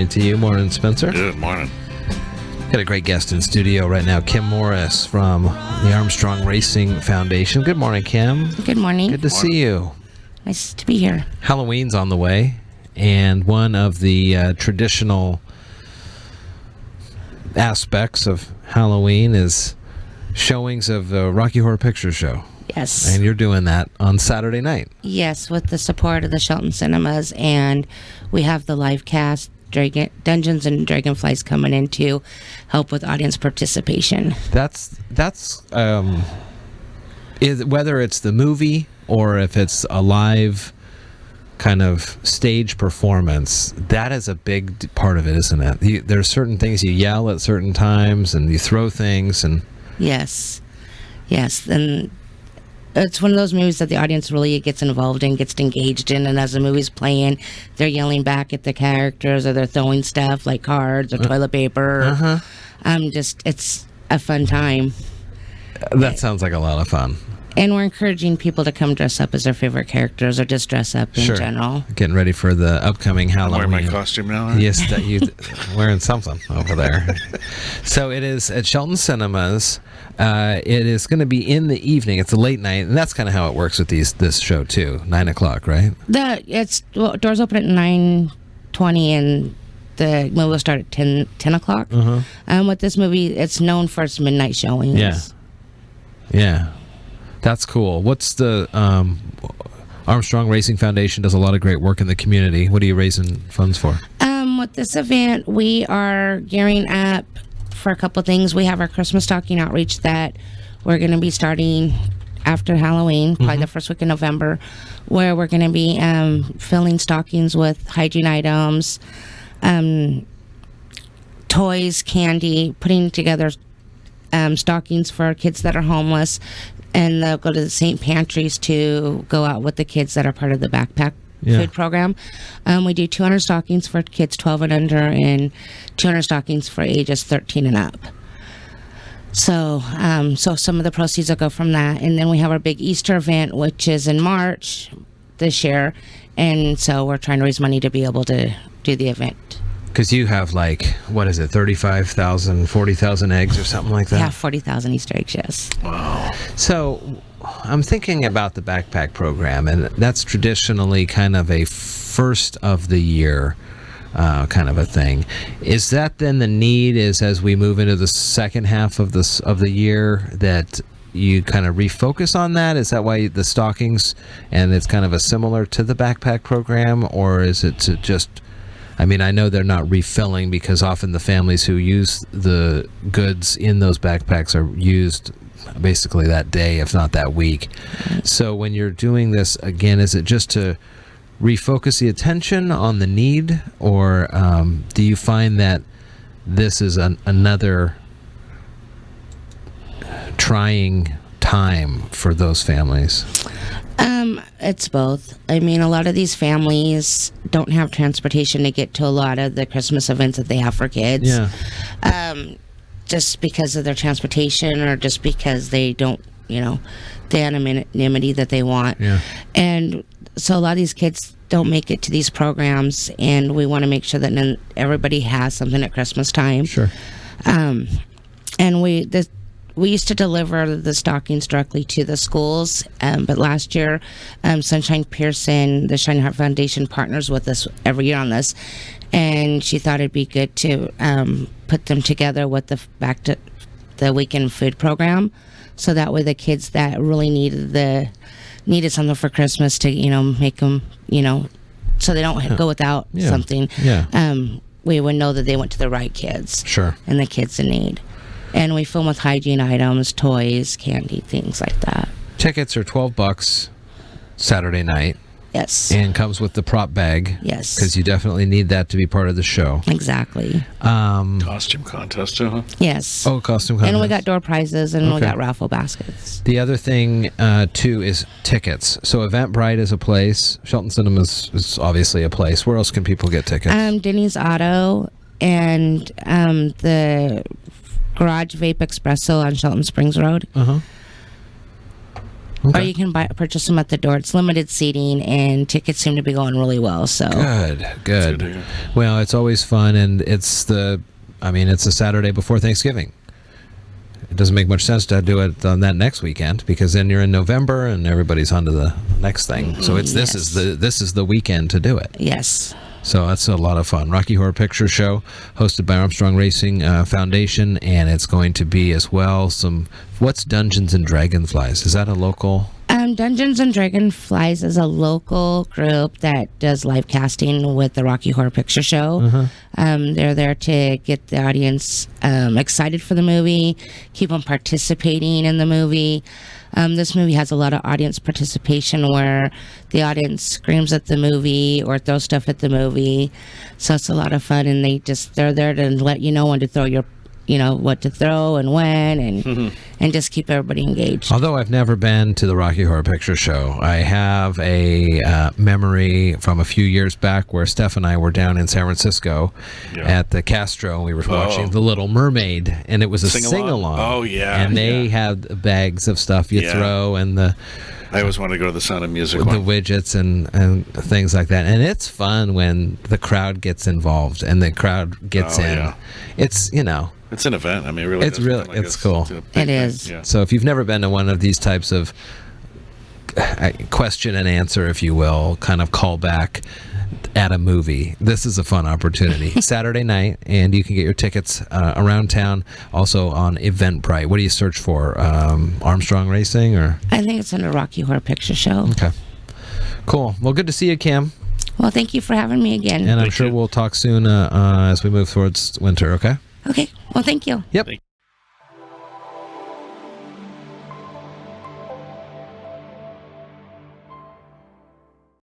morning to you. Morning, Spencer. Good morning. Got a great guest in studio right now, Kim Morris from the Armstrong Racing Foundation. Good morning, Kim. Good morning. Good to see you. Nice to be here. Halloween's on the way, and one of the traditional aspects of Halloween is showings of the Rocky Horror Picture Show. Yes. And you're doing that on Saturday night. Yes, with the support of the Shelton Cinemas, and we have the live cast, Dungeons and Dragonflies coming in to help with audience participation. That's whether it's the movie or if it's a live kind of stage performance, that is a big part of it, isn't it? There's certain things you yell at certain times and you throw things and... Yes, and it's one of those movies that the audience really gets involved in, gets engaged in, and as the movie's playing, they're yelling back at the characters, or they're throwing stuff like cards or toilet paper. It's a fun time. That sounds like a lot of fun. And we're encouraging people to come dress up as their favorite characters, or just dress up in general. Getting ready for the upcoming Halloween. I'm wearing my costume now. Right? Yes, that you wearing something over there. So it is at Shelton Cinemas. It is going to be in the evening. It's a late night, and that's kind of how it works with this show too. 9 o'clock, right? Doors open at 9:20, and the movie will start at 10 o'clock. With this movie, it's known for its midnight showings. Yeah. That's cool. What's the Armstrong Racing Foundation does a lot of great work in the community. What are you raising funds for? With this event, we are gearing up for a couple things. We have our Christmas stocking outreach that we're going to be starting after Halloween, probably the first week in November, where we're going to be filling stockings with hygiene items, toys, candy, putting together stockings for kids that are homeless, and they'll go to the St. Pantries to go out with the kids that are part of the backpack food program. We do 200 stockings for kids 12 and under, and 200 stockings for ages 13 and up. So some of the proceeds will go from that. And then we have our big Easter event, which is in March this year. And so we're trying to raise money to be able to do the event. Because you have 35,000, 40,000 eggs or something like that? Yeah, 40,000 Easter eggs, yes. Wow. So I'm thinking about the backpack program, and that's traditionally kind of a first of the year kind of a thing. Is that then the need is as we move into the second half of the year that you kind of refocus on that? Is that why the stockings, and it's kind of a similar to the backpack program, or is it to just... I mean, I know they're not refilling because often the families who use the goods in those backpacks are used basically that day, if not that week. So when you're doing this, again, is it just to refocus the attention on the need, or do you find that this is another trying time for those families? It's both. I mean, a lot of these families don't have transportation to get to a lot of the Christmas events that they have for kids. Yeah. Just because of their transportation, or just because they don't, the anonymity that they want. Yeah. And so a lot of these kids don't make it to these programs, and we want to make sure that everybody has something at Christmas time. Sure. And we used to deliver the stockings directly to the schools, but last year, Sunshine Pearson, the Shining Heart Foundation, partners with us every year on this, and she thought it'd be good to put them together with the weekend food program, so that way the kids that really needed something for Christmas to make them so they don't go without something. We would know that they went to the right kids. Sure. And the kids in need. And we film with hygiene items, toys, candy, things like that. Tickets are $12 Saturday night. Yes. And comes with the prop bag. Yes. Because you definitely need that to be part of the show. Exactly. Costume contest too, huh? Yes. Oh, costume contest. And we got door prizes, and we got raffle baskets. The other thing, too, is tickets. So Eventbrite is a place. Shelton Cinemas is obviously a place. Where else can people get tickets? Denny's Auto and the Garage Vape Espresso on Shelton Springs Road. Or you can purchase them at the door. It's limited seating, and tickets seem to be going really well. So good. Well, it's always fun, and it's a Saturday before Thanksgiving. It doesn't make much sense to do it on that next weekend, because then you're in November and everybody's on to the next thing. So this is the weekend to do it. Yes. So that's a lot of fun. Rocky Horror Picture Show, hosted by Armstrong Racing Foundation, and it's going to be as well what's Dungeons and Dragonflies? Is that a local? Dungeons and Dragonflies is a local group that does live casting with the Rocky Horror Picture Show. They're there to get the audience excited for the movie, keep them participating in the movie. This movie has a lot of audience participation where the audience screams at the movie or throws stuff at the movie. So it's a lot of fun, and they're there to let you know when to throw what to throw and when, and just keep everybody engaged. Although I've never been to the Rocky Horror Picture Show, I have a memory from a few years back where Steph and I were down in San Francisco at the Castro, and we were watching The Little Mermaid, and it was a sing-along. Oh, yeah. And they had bags of stuff you throw, and I always want to go to the Sound of Music with one. the widgets and things like that. And it's fun when the crowd gets involved and the crowd gets in. Yeah. It's, it's an event. I mean, really, it's cool. It is. Yeah. So if you've never been to one of these types of question and answer, if you will, kind of callback at a movie, this is a fun opportunity. Saturday night, and you can get your tickets around town, also on Eventbrite. What do you search for? Armstrong Racing, or? I think it's under Rocky Horror Picture Show. Okay. Cool. Well, good to see you, Kim. Well, thank you for having me again. And I'm sure we'll talk soon as we move towards winter, okay? Okay. Well, thank you. Yep.